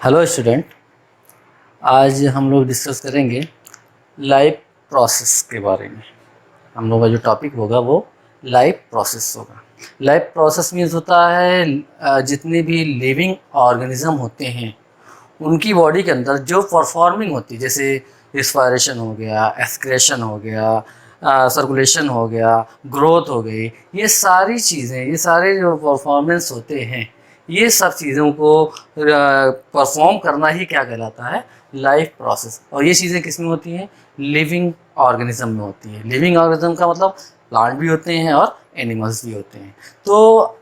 Hello student, आज हम लोग डिस्कस करेंगे लाइफ प्रोसेस के बारे में। हम लोग का जो टॉपिक होगा वो लाइफ प्रोसेस होगा। लाइफ प्रोसेस मीन्स होता है जितने भी लिविंग ऑर्गेनिज्म होते हैं उनकी बॉडी के अंदर जो परफॉर्मिंग होती है, जैसे रिस्पायरेशन हो गया, एक्सक्रेशन हो गया, सर्कुलेशन हो गया, ग्रोथ हो गई, ये सारी चीज़ें, ये सारे जो परफॉर्मेंस होते हैं, ये सब चीज़ों को परफॉर्म करना ही क्या कहलाता है, लाइफ प्रोसेस। और ये चीज़ें किस में होती हैं, लिविंग ऑर्गेनिज्म में होती हैं। लिविंग ऑर्गेनिज्म का मतलब प्लांट भी होते हैं और एनिमल्स भी होते हैं। तो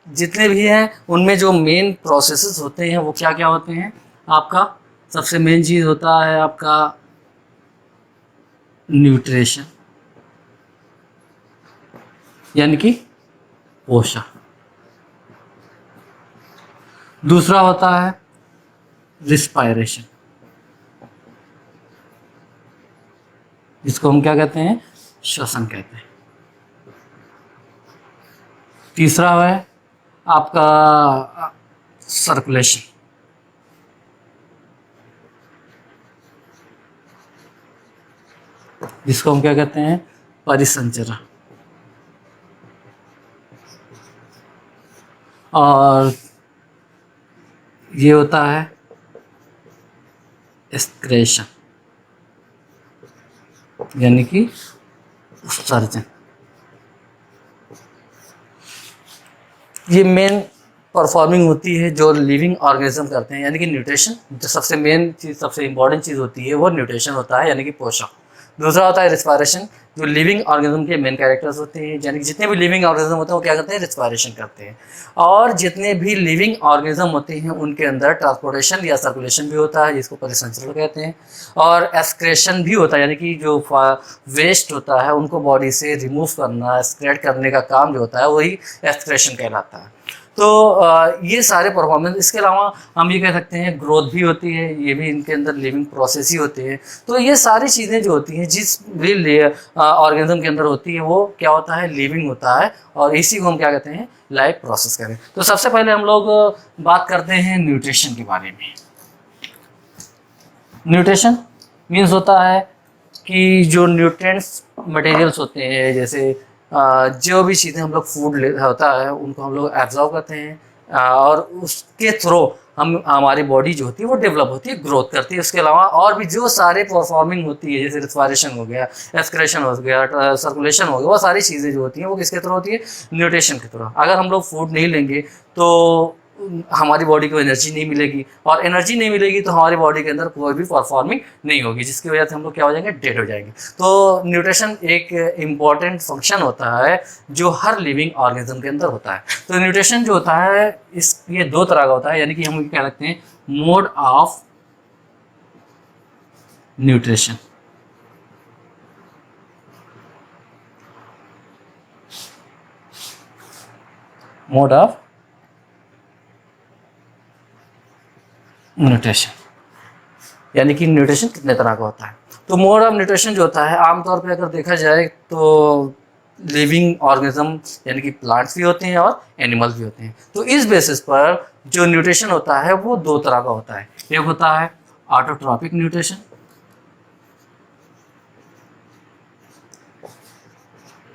जितने भी हैं उनमें जो मेन प्रोसेसेस होते हैं वो क्या क्या होते हैं। आपका सबसे मेन चीज़ होता है आपका न्यूट्रिशन, यानी कि पोषण। दूसरा होता है रिस्पायरेशन, जिसको हम क्या कहते हैं, श्वसन कहते हैं। तीसरा है आपका सर्कुलेशन, जिसको हम क्या कहते हैं, परिसंचरण। और ये होता है एक्सक्रेशन, यानी कि उत्सर्जन। ये मेन परफॉर्मिंग होती है जो लिविंग ऑर्गेनिज्म करते हैं, यानी कि न्यूट्रिशन। जो सबसे मेन चीज़, सबसे इंपॉर्टेंट चीज़ होती है वो न्यूट्रिशन होता है, यानी कि पोषण। दूसरा होता है रिस्पायरेशन, जो लिविंग ऑर्गेनिज्म के मेन कैरेक्टर्स होते हैं, यानी कि जितने भी लिविंग ऑर्गेनिज्म होते हैं वो क्या करते हैं, रिस्पायरेशन करते हैं। और जितने भी लिविंग ऑर्गेनिज्म होते हैं उनके अंदर ट्रांसपोर्टेशन या सर्कुलेशन भी होता है, जिसको परिसंचरण कहते हैं। और एक्सक्रेशन भी होता है, यानी कि जो वेस्ट होता है उनको बॉडी से रिमूव करना, एक्सक्रेट करने का काम जो होता है वही एक्सक्रेशन कहलाता है। तो ये सारे परफॉर्मेंस, इसके अलावा हम ये कह सकते हैं ग्रोथ भी होती है, ये भी इनके अंदर लिविंग प्रोसेस ही होते हैं। तो ये सारी चीज़ें जो होती हैं जिस भी ऑर्गेनिज्म के अंदर होती है वो क्या होता है, लिविंग होता है। और इसी को हम क्या कहते हैं, लाइफ प्रोसेस करें। तो सबसे पहले हम लोग बात करते हैं न्यूट्रिशन के बारे में। न्यूट्रिशन मीन्स होता है कि जो न्यूट्रिएंट्स मटेरियल्स होते हैं, जैसे जो भी चीज़ें हम लोग फूड होता है उनको हम लोग एब्जॉर्व करते हैं और उसके थ्रू हमारी बॉडी जो होती है वो डेवलप होती है, ग्रोथ करती है। उसके अलावा और भी जो सारे परफॉर्मिंग होती है, जैसे रिस्पायरेशन हो गया, एक्सक्रेशन हो गया, सर्कुलेशन हो गया, वो सारी चीज़ें जो होती हैं वो किसके थ्रू होती है, न्यूट्रिशन के थ्रू। अगर हम लोग फूड नहीं लेंगे तो हमारी बॉडी को एनर्जी नहीं मिलेगी, और एनर्जी नहीं मिलेगी तो हमारी बॉडी के अंदर कोई भी परफॉर्मिंग नहीं होगी, जिसकी वजह से हम लोग क्या हो जाएंगे, डेड हो जाएंगे। तो न्यूट्रिशन एक इम्पॉर्टेंट फंक्शन होता है जो हर लिविंग ऑर्गेनिज्म के अंदर होता है। तो न्यूट्रिशन जो होता है ये दो तरह का होता है, यानी कि हम क्या रखते हैं, mode of nutrition. Mode of nutrition, यानी कि न्यूट्रिशन कितने तरह का होता है। तो मोड ऑफ न्यूट्रिशन जो होता है, आमतौर पे अगर देखा जाए तो लिविंग ऑर्गेनिज्म यानी कि प्लांट्स भी होते हैं और एनिमल्स भी होते हैं। तो इस बेसिस पर जो न्यूट्रिशन होता है वो दो तरह का होता है। एक होता है ऑटोट्रॉपिक न्यूट्रिशन,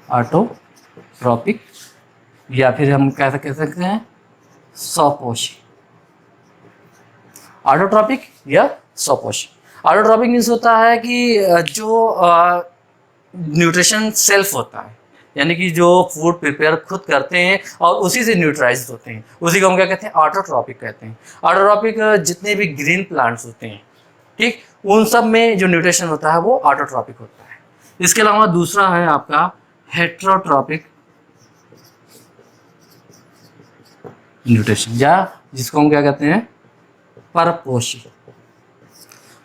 ऑटोट्रॉपिक, या फिर हम कैसे कह सकते हैं, स्वपोषी। ऑटोट्रॉपिक या स्वपोषी। ऑटोट्रॉपिक मीन्स होता है कि जो न्यूट्रिशन सेल्फ होता है, यानी कि जो फूड प्रिपेयर खुद करते हैं और उसी से न्यूट्राइज होते हैं, उसी को हम क्या कहते हैं, ऑटोट्रॉपिक कहते हैं। ऑटोट्रॉपिक जितने भी ग्रीन प्लांट्स होते हैं, ठीक, उन सब में जो न्यूट्रिशन होता है वो ऑटोट्रॉपिक होता है। इसके अलावा दूसरा है आपका हेट्रोट्रॉपिक न्यूट्रिशन, या जिसको हम क्या कहते हैं, परपोषी।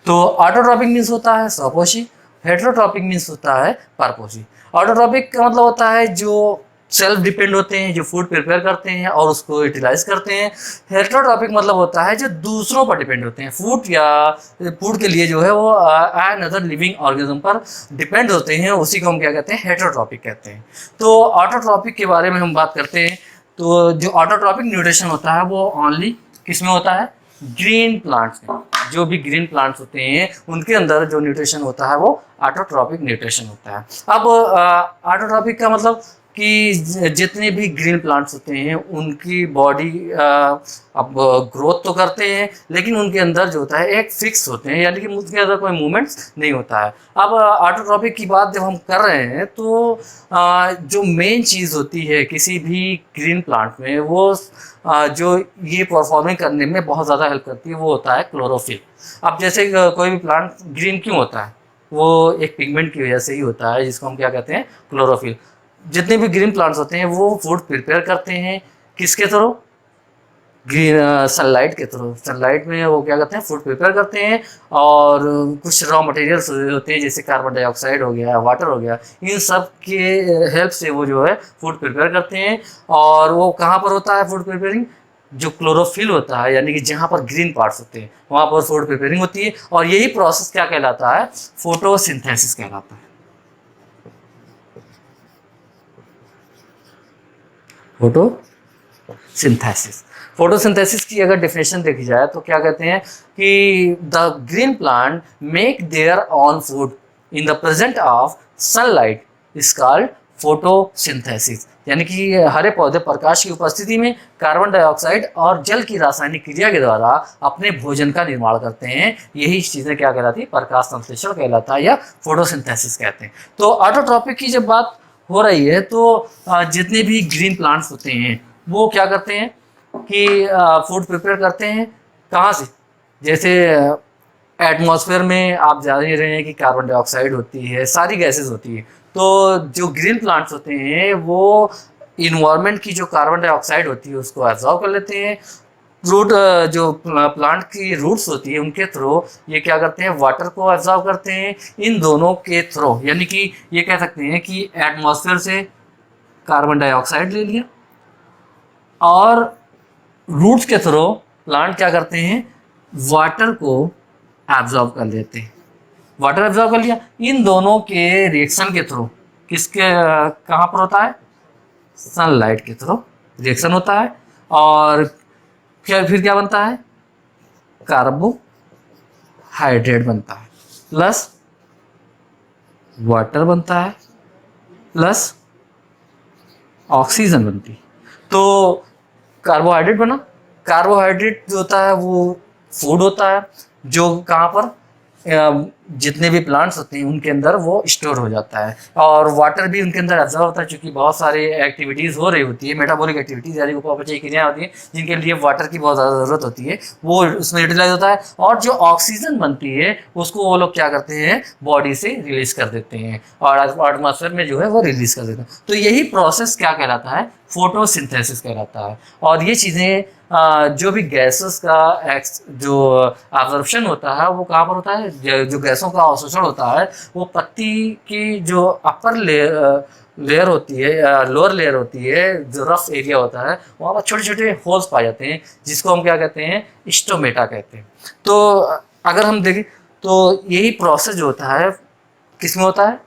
तो ऑटोट्रॉपिक मीन्स होता है स्वपोषी, हेट्रोट्रॉपिक मीन्स होता है परपोषी। ऑटोट्रॉपिक का मतलब होता है जो सेल्फ डिपेंड होते हैं, जो फूड प्रिपेयर करते हैं और उसको यूटिलाइज करते हैं। हेट्रोट्रॉपिक मतलब होता है जो दूसरों पर डिपेंड होते हैं, फूड के लिए जो है वो एन अदर लिविंग ऑर्गेनिज्म पर डिपेंड होते हैं, उसी को हम क्या कहते हैं, हेट्रोट्रॉपिक कहते हैं। तो ऑटोट्रॉपिक के बारे में हम बात करते हैं। तो जो ऑटोट्रॉपिक न्यूट्रिशन होता है वो ओनली किस में होता है, ग्रीन प्लांट्स में, जो भी ग्रीन प्लांट्स होते हैं उनके अंदर जो न्यूट्रिशन होता है वो ऑटोट्रॉपिक न्यूट्रिशन होता है। अब ऑटोट्रॉपिक का मतलब कि जितने भी ग्रीन प्लांट्स होते हैं उनकी बॉडी अब ग्रोथ तो करते हैं, लेकिन उनके अंदर जो होता है एक फिक्स होते हैं, यानी कि उनके अंदर कोई मूवमेंट्स नहीं होता है। अब ऑटोट्रॉपिक की बात जब हम कर रहे हैं तो जो मेन चीज़ होती है किसी भी ग्रीन प्लांट में, वो जो ये परफॉर्मिंग करने में बहुत ज़्यादा हेल्प करती है, वो होता है क्लोरोफिल। अब जैसे कोई भी प्लांट ग्रीन क्यों होता है, वो एक पिगमेंट की वजह से ही होता है, जिसको हम क्या कहते हैं, क्लोरोफिल। जितने भी ग्रीन प्लांट्स होते हैं वो फूड प्रिपेयर करते हैं किसके थ्रू, ग्रीन सनलाइट के थ्रू। सनलाइट में वो क्या करते हैं, फूड प्रिपेयर करते हैं, और कुछ रॉ मटेरियल्स होते हैं जैसे कार्बन डाइऑक्साइड हो गया, वाटर हो गया, इन सब के हेल्प से वो जो है फूड प्रिपेयर करते हैं। और वो कहाँ पर होता है फूड प्रिपेयरिंग, जो क्लोरोफिल होता है, यानी कि जहाँ पर ग्रीन पार्ट्स होते हैं वहाँ पर फूड प्रिपेयरिंग होती है। और यही प्रोसेस क्या कहलाता है, फोटोसिंथेसिस कहलाता है। फोटोसिंथेसिस। फोटोसिंथेसिस की अगर डेफिनेशन देखी जाए तो क्या कहते हैं कि the green plant make their on food in the present of sunlight is called photosynthesis. यानी कि हरे पौधे प्रकाश की उपस्थिति में कार्बन डाइऑक्साइड और जल की रासायनिक क्रिया के द्वारा अपने भोजन का निर्माण करते हैं। यही चीज़ें क्या कहलाती है, प्रकाश संश्लेषण कहलाता है या फोटोसिंथेसिस कहते हैं। तो ऑटोट्रॉपिक की जब बात हो रही है तो जितने भी ग्रीन प्लांट्स होते हैं वो क्या करते हैं कि फूड प्रिपेयर करते हैं कहाँ से, जैसे एटमॉस्फेयर में आप जान ही रहे हैं कि कार्बन डाइऑक्साइड होती है, सारी गैसेस होती है। तो जो ग्रीन प्लांट्स होते हैं वो इन्वायरमेंट की जो कार्बन डाइऑक्साइड होती है उसको एब्जॉर्ब कर लेते हैं। रूट जो प्लांट की रूट्स होती है उनके थ्रू ये क्या करते हैं, वाटर को एब्जॉर्ब करते हैं। इन दोनों के थ्रू, यानी कि ये कह सकते हैं कि एटमॉस्फेयर से कार्बन डाइऑक्साइड ले लिया और रूट्स के थ्रू प्लांट क्या करते हैं, वाटर को एब्जॉर्ब कर लेते हैं। वाटर एब्जॉर्ब कर लिया, इन दोनों के रिएक्शन के थ्रू किसके कहाँ पर होता है, सनलाइट के थ्रू रिएक्शन होता है। और फिर क्या बनता है, कार्बोहाइड्रेट बनता है प्लस वाटर बनता है प्लस ऑक्सीजन बनती है। तो कार्बोहाइड्रेट बना, कार्बोहाइड्रेट जो होता है वो फूड होता है जो कहाँ पर जितने भी प्लांट्स होते हैं उनके अंदर वो स्टोर हो जाता है। और वाटर भी उनके अंदर एब्जॉर्ब होता है, क्योंकि बहुत सारी एक्टिविटीज़ हो रही होती है, मेटाबॉलिक एक्टिविटीज़ यानी उपापचयी क्रियाएं होती हैं जिनके लिए वाटर की बहुत ज़्यादा ज़रूरत होती है, वो उसमें यूटिलाइज होता है। और जो ऑक्सीजन बनती है उसको वो लोग क्या करते हैं, बॉडी से रिलीज कर देते हैं और एटमॉस्फेयर में जो है वो रिलीज कर देते हैं। तो यही प्रोसेस क्या कहलाता है, फोटोसिंथेसिस कहलाता है। और ये चीज़ें जो भी गैसेस का जो ऑब्जर्प्शन होता है वो कहाँ पर होता है, जो गैसों का अवशोषण होता है वो पत्ती की जो अपर लेयर होती है, लोअर लेयर होती है, जो रफ एरिया होता है वहाँ पर छोटे छोटे होल्स पाए जाते हैं जिसको हम क्या कहते हैं, स्टोमेटा कहते हैं। तो अगर हम देखें तो यही प्रोसेस जो होता है किस में होता है,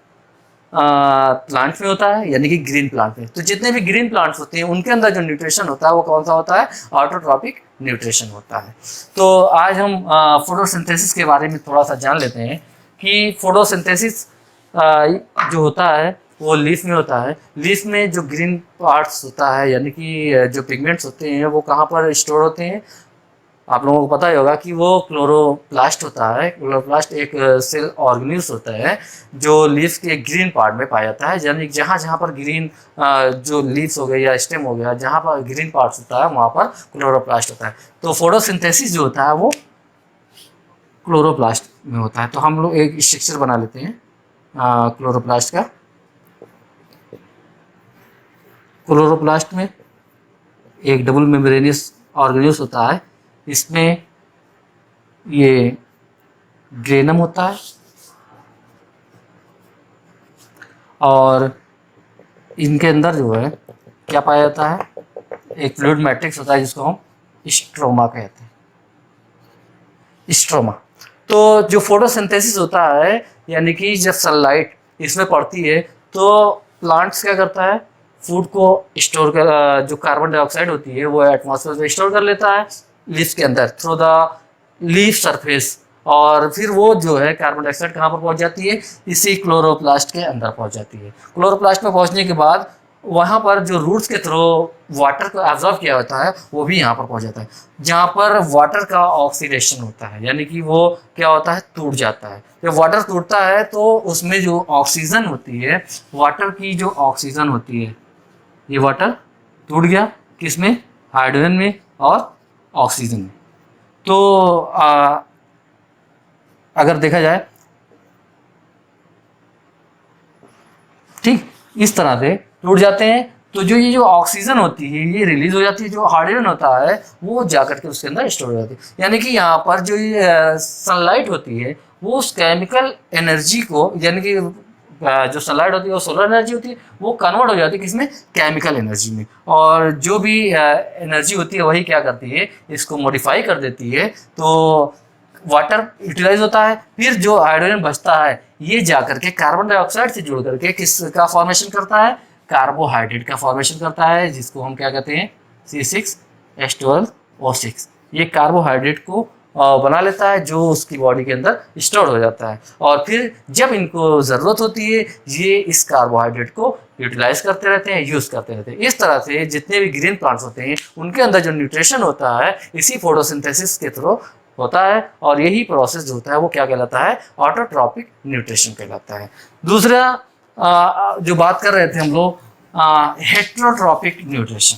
प्लांट्स में होता है, यानी कि ग्रीन प्लांट में। तो जितने भी ग्रीन प्लांट्स होते हैं उनके अंदर जो न्यूट्रिशन होता है वो कौन सा होता है, ऑटोट्रॉपिक न्यूट्रिशन होता है। तो आज हम फोटोसिंथेसिस के बारे में थोड़ा सा जान लेते हैं कि फोटोसिंथेसिस जो होता है वो लीफ में होता है। लीफ में जो ग्रीन पार्ट्स होता है, यानी कि जो पिगमेंट्स होते हैं वो कहाँ पर स्टोर होते हैं, आप लोगों को पता ही होगा कि वो क्लोरोप्लास्ट होता है। क्लोरोप्लास्ट एक सेल ऑर्गेनिल्स होता है जो लीफ के ग्रीन पार्ट में पाया जाता है, यानी जहाँ जहाँ पर ग्रीन जो लीव्स हो गए या स्टेम हो गया, जहाँ पर ग्रीन पार्ट्स होता है वहाँ पर क्लोरोप्लास्ट होता है। तो फोटोसिंथेसिस जो होता है वो क्लोरोप्लास्ट में होता है। तो हम लोग एक स्ट्रक्चर बना लेते हैं क्लोरोप्लास्ट का। क्लोरोप्लास्ट में एक डबल मेम्ब्रेनियस ऑर्गेनिल्स होता है, इसमें ये ग्रेनम होता है और इनके अंदर जो है क्या पाया जाता है, एक फ्लूइड मैट्रिक्स होता है जिसको हम स्ट्रोमा कहते हैं, स्ट्रोमा। तो जो फोटोसिंथेसिस होता है, यानी कि जब सनलाइट इसमें पड़ती है तो प्लांट्स क्या करता है, फूड को स्टोर कर, जो कार्बन डाइऑक्साइड होती है वो एटमॉस्फेयर में स्टोर कर लेता है लीफ के अंदर थ्रू द लीफ सरफेस, और फिर वो जो है कार्बन डाइऑक्साइड कहाँ पर पहुंच जाती है, इसी क्लोरोप्लास्ट के अंदर पहुंच जाती है। क्लोरोप्लास्ट में पहुंचने के बाद वहाँ पर जो रूट्स के थ्रू वाटर को एब्जॉर्ब किया होता है वो भी यहाँ पर पहुंच जाता है, जहाँ पर वाटर का ऑक्सीडेशन होता है, यानी कि वो क्या होता है, टूट जाता है। जब वाटर टूटता है तो उसमें जो ऑक्सीजन होती है, वाटर की जो ऑक्सीजन होती है, ये वाटर टूट गया किसमें, हाइड्रोजन में और ऑक्सीजन में। तो अगर देखा जाए ठीक इस तरह से टूट जाते हैं, तो जो ये जो ऑक्सीजन होती है ये रिलीज हो जाती है, जो हाइड्रोजन होता है वो जाकर के उसके अंदर स्टोर हो जाती है। यानी कि यहाँ पर जो ये सनलाइट होती है वो उस केमिकल एनर्जी को, यानी कि जो सनलाइट होती है वो सोलर एनर्जी होती है, वो कन्वर्ट हो जाती है किसमें, केमिकल एनर्जी में। और जो भी एनर्जी होती है वही क्या करती है, इसको मॉडिफाई कर देती है, तो वाटर यूटिलाइज होता है। फिर जो हाइड्रोजन बचता है ये जाकर के कार्बन डाइऑक्साइड से जुड़ करके किसका फॉर्मेशन करता है, कार्बोहाइड्रेट का फॉर्मेशन करता है, जिसको हम क्या कहते हैं, C6H12O6। ये कार्बोहाइड्रेट को बना लेता है, जो उसकी बॉडी के अंदर स्टोर हो जाता है, और फिर जब इनको ज़रूरत होती है ये इस कार्बोहाइड्रेट को यूटिलाइज करते रहते हैं, यूज़ करते रहते हैं। इस तरह से जितने भी ग्रीन प्लांट्स होते हैं उनके अंदर जो न्यूट्रिशन होता है इसी फोटोसिंथेसिस के थ्रू होता है, और यही प्रोसेस जो होता है वो क्या कहलाता है, ऑटोट्रॉपिक न्यूट्रिशन कहलाता है। दूसरा जो बात कर रहे थे हम लोग, हेट्रोट्रॉपिक न्यूट्रिशन।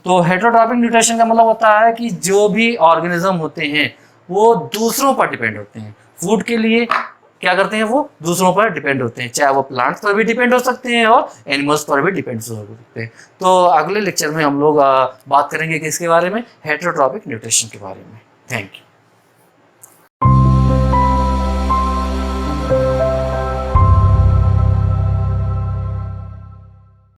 तो हेट्रोट्रॉपिक न्यूट्रिशन का मतलब होता है कि जो भी ऑर्गेनिज्म होते हैं वो दूसरों पर डिपेंड होते हैं, फूड के लिए क्या करते हैं, वो दूसरों पर डिपेंड होते हैं, चाहे वो प्लांट्स पर भी डिपेंड हो सकते हैं और एनिमल्स पर भी डिपेंड हो सकते हैं। तो अगले लेक्चर में हम लोग बात करेंगे किसके बारे में, हेट्रोट्रॉपिक न्यूट्रिशन के बारे में। Thank you.